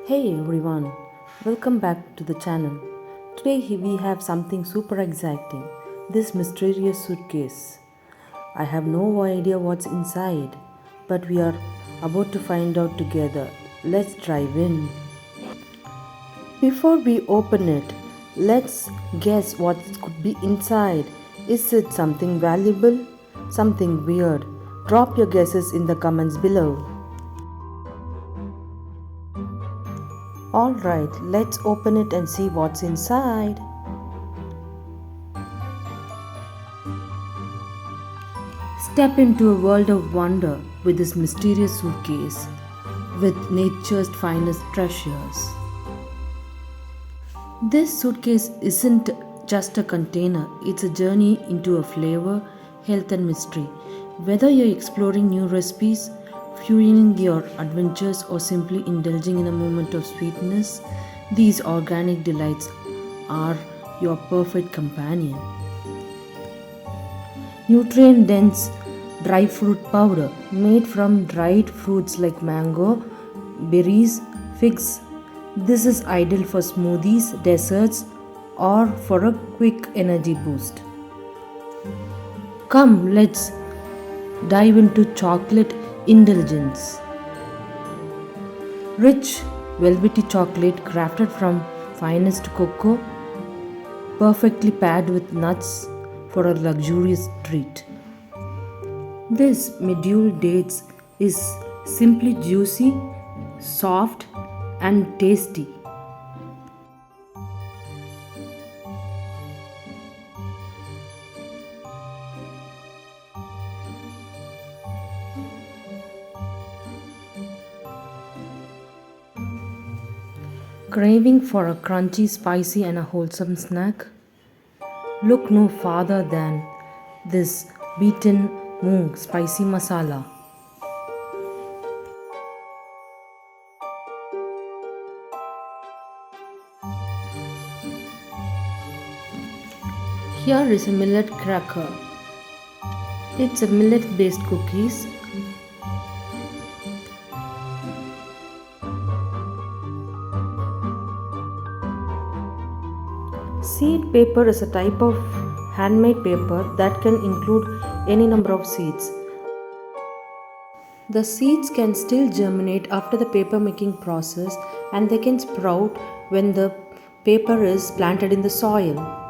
Hey everyone, welcome back to the channel. Today we have something super exciting, this mysterious suitcase. I have no idea what's inside, but we are about to find out together. Let's dive in. Before we open it, let's guess what could be inside. Is it something valuable? Something weird? Drop your guesses in the comments below. Alright, let's open it and see what's inside. Step into a world of wonder with this mysterious suitcase with nature's finest treasures. This suitcase isn't just a container, it's a journey into a flavor, health, and mystery. Whether you're exploring new recipes, fueling your adventures, or simply indulging in a moment of sweetness, these organic delights are your perfect companion. Nutrient dense dry fruit powder made from dried fruits like mango, berries, figs. This is ideal for smoothies, desserts, or for a quick energy boost. Come, let's dive into chocolate indulgence. Rich, velvety chocolate crafted from finest cocoa, perfectly paired with nuts for a luxurious treat. This medjool dates is simply juicy, soft, and tasty. Craving for a crunchy, spicy, and a wholesome snack? Look no farther than this beaten moong spicy masala. Here is a millet cracker. It's a millet based cookies. Seed paper is a type of handmade paper that can include any number of seeds. The seeds can still germinate after the paper making process and they can sprout when the paper is planted in the soil.